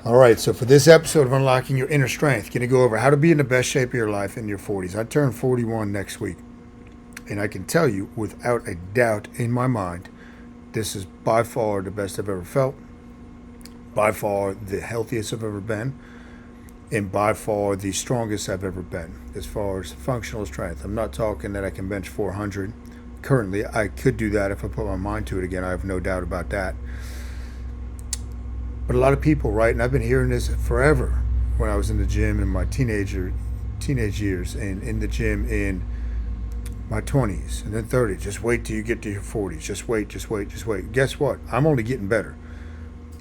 All right, so for this episode of Unlocking Your Inner Strength, going to go over how to be in the best shape of your life in your 40s. I turn 41 next week, and I can tell you without a doubt in my mind, this is by far the best I've ever felt, by far the healthiest I've ever been, and by far the strongest I've ever been as far as functional strength. I'm not talking that I can bench 400. Currently, I could do that if I put my mind to it again. I have no doubt about that. But a lot of people, right, and I've been hearing this forever when I was in the gym in my teenage years and in the gym in my 20s and then 30s. Just wait till you get to your 40s. Just wait, just wait, just wait. Guess what? I'm only getting better.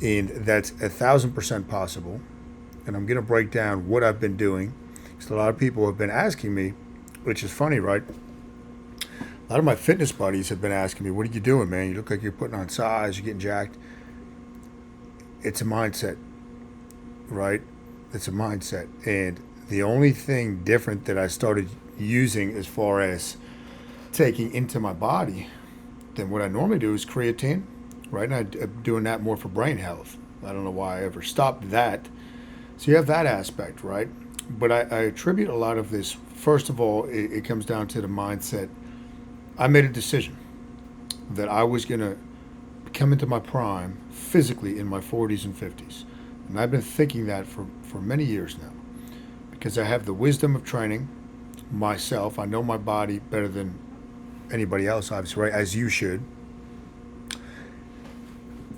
And that's 1,000% possible. And I'm going to break down what I've been doing. Because a lot of people have been asking me, which is funny, right? A lot of my fitness buddies have been asking me, what are you doing, man? You look like you're putting on size, you're getting jacked. It's a mindset, right? It's a mindset. And the only thing different that I started using as far as taking into my body than what I normally do is creatine, right? And I'm doing that more for brain health. I don't know why I ever stopped that. So you have that aspect, right? But I attribute a lot of this, first of all, it comes down to the mindset. I made a decision that I was going to come into my prime physically in my 40s and 50s. And I've been thinking that for many years now because I have the wisdom of training myself. I know my body better than anybody else, obviously, right? As you should.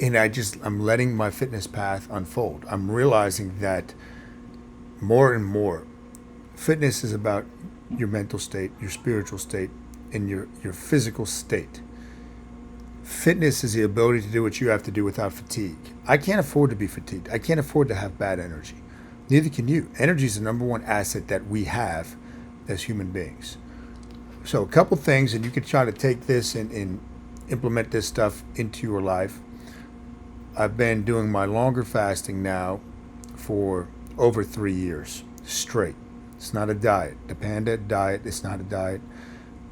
And I'm letting my fitness path unfold. I'm realizing that more and more, fitness is about your mental state, your spiritual state, and your physical state. Fitness is the ability to do what you have to do without fatigue. I can't afford to be fatigued. I can't afford to have bad energy. Neither can you. Energy is the number one asset that we have as human beings. So a couple things, and you can try to take this and implement this stuff into your life. I've been doing my longer fasting now for over 3 years straight. It's not a diet. The Panda diet is not a diet.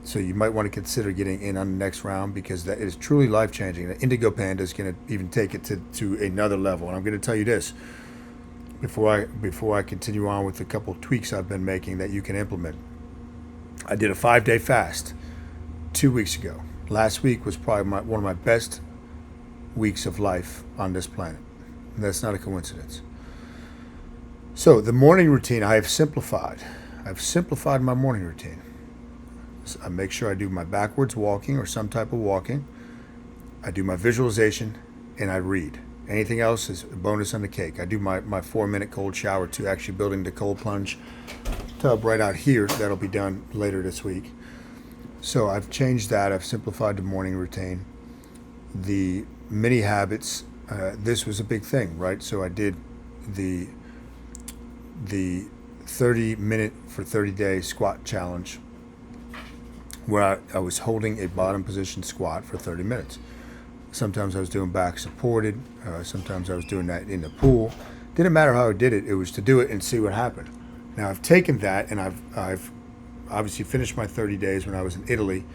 So you might want to consider getting in on the next round because that is truly life-changing. The Indigo Panda is going to even take it to another level. And I'm going to tell you this before I continue on with a couple of tweaks I've been making that you can implement. I did a 5-day fast 2 weeks ago. Last week was probably one of my best weeks of life on this planet. And that's not a coincidence. So the morning routine I have simplified. I've simplified my morning routine. I make sure I do my backwards walking or some type of walking. I do my visualization and I read. Anything else is a bonus on the cake. I do my 4-minute cold shower too, actually building the cold plunge tub right out here. That'll be done later this week. So I've changed that. I've simplified the morning routine. The mini habits, this was a big thing, right? So I did the 30-minute for 30-day squat challenge where I was holding a bottom position squat for 30 minutes. Sometimes I was doing back supported. Sometimes I was doing that in the pool. Didn't matter how I did it. It was to do it and see what happened. Now I've taken that and I've obviously finished my 30 days when I was in Italy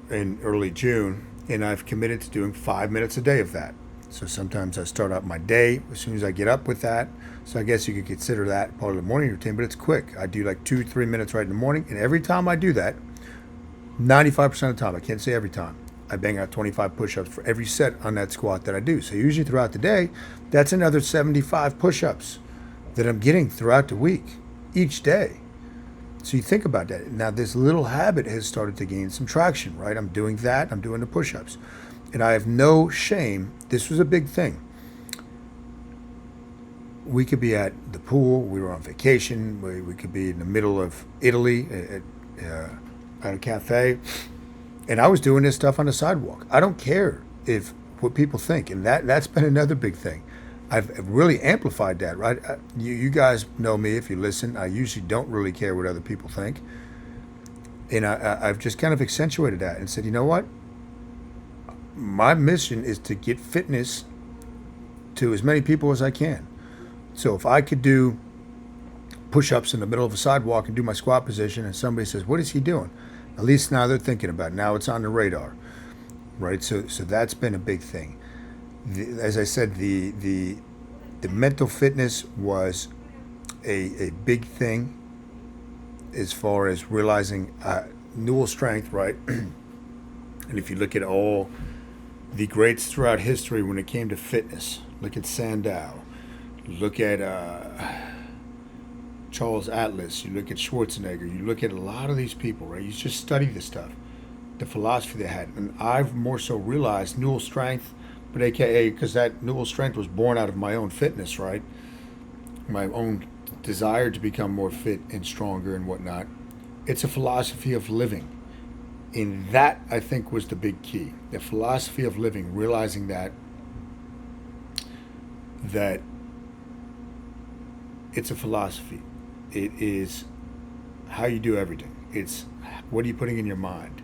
in early June, and I've committed to doing 5 minutes a day of that. So sometimes I start out my day as soon as I get up with that. So I guess you could consider that part of the morning routine, but it's quick. I do like 2-3 minutes right in the morning, and every time I do that, 95% of the time, I can't say every time, I bang out 25 push-ups for every set on that squat that I do. So usually throughout the day, that's another 75 push-ups that I'm getting throughout the week, each day. So you think about that. Now this little habit has started to gain some traction, right? I'm doing that, I'm doing the push-ups. And I have no shame. This was a big thing. We could be at the pool. We were on vacation. We could be in the middle of Italy at a cafe. And I was doing this stuff on the sidewalk. I don't care if what people think. And that's been another big thing. I've really amplified that, right? You guys know me if you listen. I usually don't really care what other people think. And I've just kind of accentuated that and said, you know what? My mission is to get fitness to as many people as I can. So if I could do push-ups in the middle of a sidewalk and do my squat position and somebody says, what is he doing? At least now they're thinking about it. Now it's on the radar, right? So that's been a big thing. As I said, the the mental fitness was a big thing as far as realizing Newell strength, right? And if you look at all the greats throughout history when it came to fitness, look at Sandow, look at Charles Atlas, you look at Schwarzenegger, you look at a lot of these people, right? You just study this stuff, the philosophy they had. And I've more so realized Newell strength, but AKA, because that Newell strength was born out of my own fitness, right? My own desire to become more fit and stronger and whatnot. It's a philosophy of living. And that, I think, was the big key. The philosophy of living, realizing that it's a philosophy. It is how you do everything. It's what are you putting in your mind.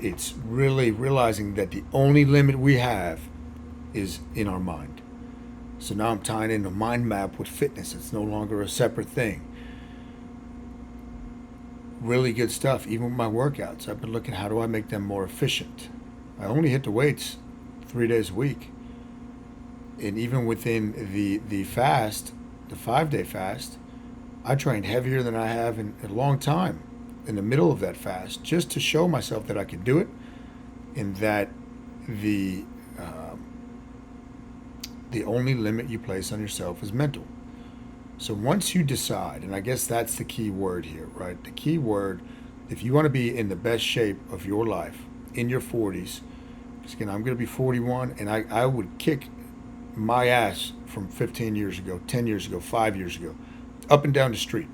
It's really realizing that the only limit we have is in our mind. So now I'm tying in a mind map with fitness. It's no longer a separate thing. Really good stuff. Even with my workouts, I've been looking, how do I make them more efficient? I only hit the weights 3 days a week. And even within the fast, the 5-day fast, I trained heavier than I have in a long time in the middle of that fast, just to show myself that I could do it, and that the only limit you place on yourself is mental. So once you decide, and I guess that's the key word here, right? The key word, if you want to be in the best shape of your life in your 40s, because again, I'm going to be 41, and I would kick my ass from 15 years ago, 10 years ago, 5 years ago, up and down the street.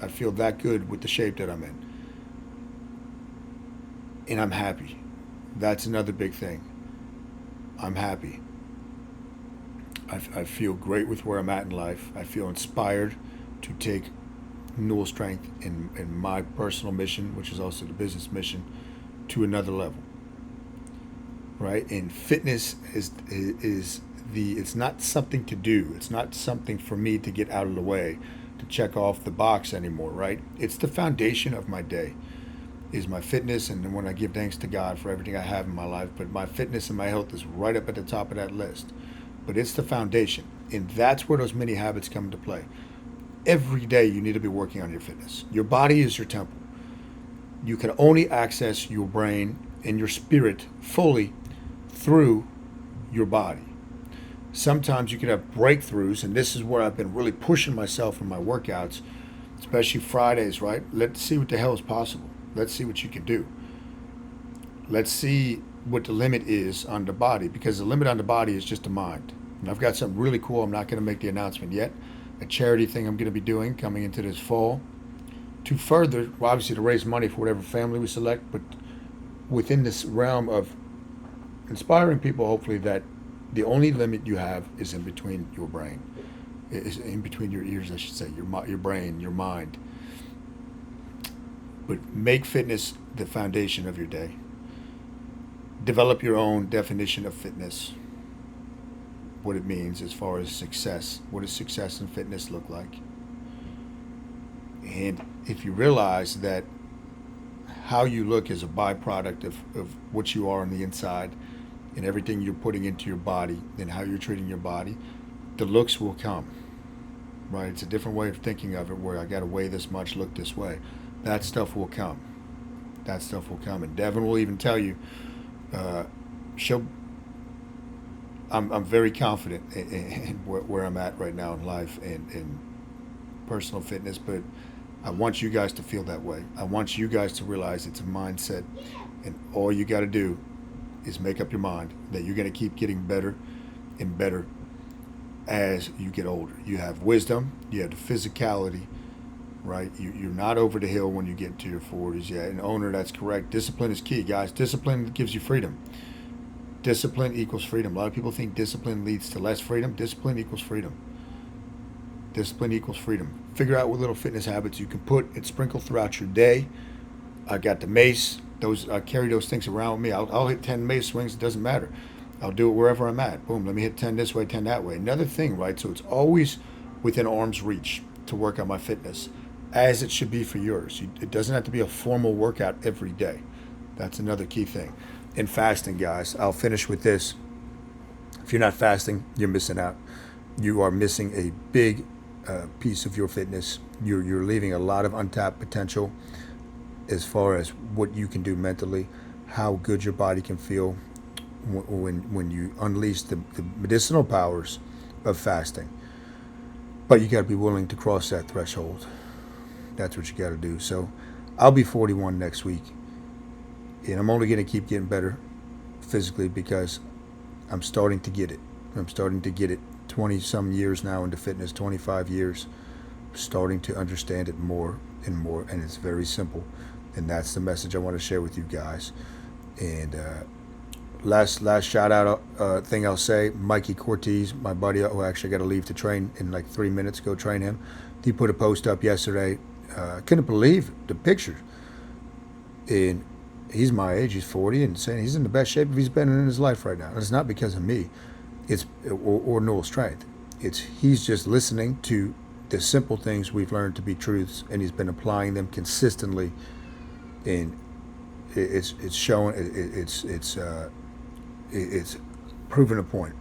I feel that good with the shape that I'm in. And I'm happy. That's another big thing. I'm happy. I feel great with where I'm at in life. I feel inspired to take Newell strength in my personal mission, which is also the business mission, to another level. Right? And fitness is it's not something to do. It's not something for me to get out of the way, to check off the box anymore, right? It's the foundation of my day, is my fitness, and when I give thanks to God for everything I have in my life, but my fitness and my health is right up at the top of that list. But it's the foundation, and that's where those mini habits come into play. Every day you need to be working on your fitness. Your body is your temple. You can only access your brain and your spirit fully through your body. Sometimes you can have breakthroughs, and this is where I've been really pushing myself in my workouts, especially Fridays, right? Let's see what the hell is possible. Let's see what you can do. Let's see what the limit is on the body, because the limit on the body is just the mind. And I've got something really cool. I'm not going to make the announcement yet. A charity thing I'm going to be doing coming into this fall to further, well, obviously to raise money for whatever family we select, but within this realm of inspiring people, hopefully, that the only limit you have is in between your brain, is in between your ears, I should say, your brain, your mind. But make fitness the foundation of your day. Develop your own definition of fitness, what it means as far as success. What does success in fitness look like? And if you realize that how you look is a byproduct of what you are on the inside, and everything you're putting into your body and how you're treating your body, the looks will come, right? It's a different way of thinking of it, where I got to weigh this much, look this way. That stuff will come. That stuff will come. And Devin will even tell you, I'm very confident in where I'm at right now in life and in personal fitness, but I want you guys to feel that way. I want you guys to realize it's a mindset, and all you got to do is make up your mind that you're going to keep getting better and better as you get older. You have wisdom, you have the physicality, right? You're not over the hill when you get to your 40s. Yeah, and owner, that's correct. Discipline is key, guys. Discipline gives you freedom. Discipline equals freedom. A lot of people think discipline leads to less freedom. Discipline equals freedom. Discipline equals freedom. Figure out what little fitness habits you can put and sprinkle throughout your day. I got the mace. I carry those things around with me. I'll hit 10 mace swings. It doesn't matter. I'll do it wherever I'm at. Boom. Let me hit 10 this way, 10 that way. Another thing, right? So it's always within arm's reach to work on my fitness, as it should be for yours. It doesn't have to be a formal workout every day. That's another key thing. And fasting, guys. I'll finish with this. If you're not fasting, you're missing out. you are missing a big piece of your fitness. You're leaving a lot of untapped potential as far as what you can do mentally, how good your body can feel when you unleash the medicinal powers of fasting. But you got to be willing to cross that threshold. That's what you got to do. So I'll be 41 next week, and I'm only going to keep getting better physically because I'm starting to get it. I'm starting to get it 20 some years now into fitness, 25 years, starting to understand it more and more, and it's very simple. And that's the message I want to share with you guys. And last shout out thing I'll say, Mikey 40's, my buddy who actually got to leave to train in like 3 minutes, go train him. He put a post up yesterday. I couldn't believe the pictures. And he's my age, he's 40, and saying he's in the best shape he's been in his life right now. And it's not because of me, it's or Noel Strength. He's just listening to the simple things we've learned to be truths, and he's been applying them consistently. And it's showing, it's proven a point.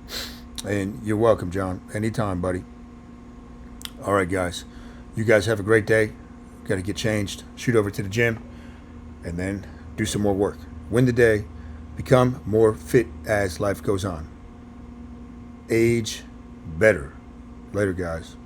And you're welcome, John. Anytime, buddy. All right, guys. You guys have a great day. Got to get changed. Shoot over to the gym, and then do some more work. Win the day. Become more fit as life goes on. Age better. Later, guys.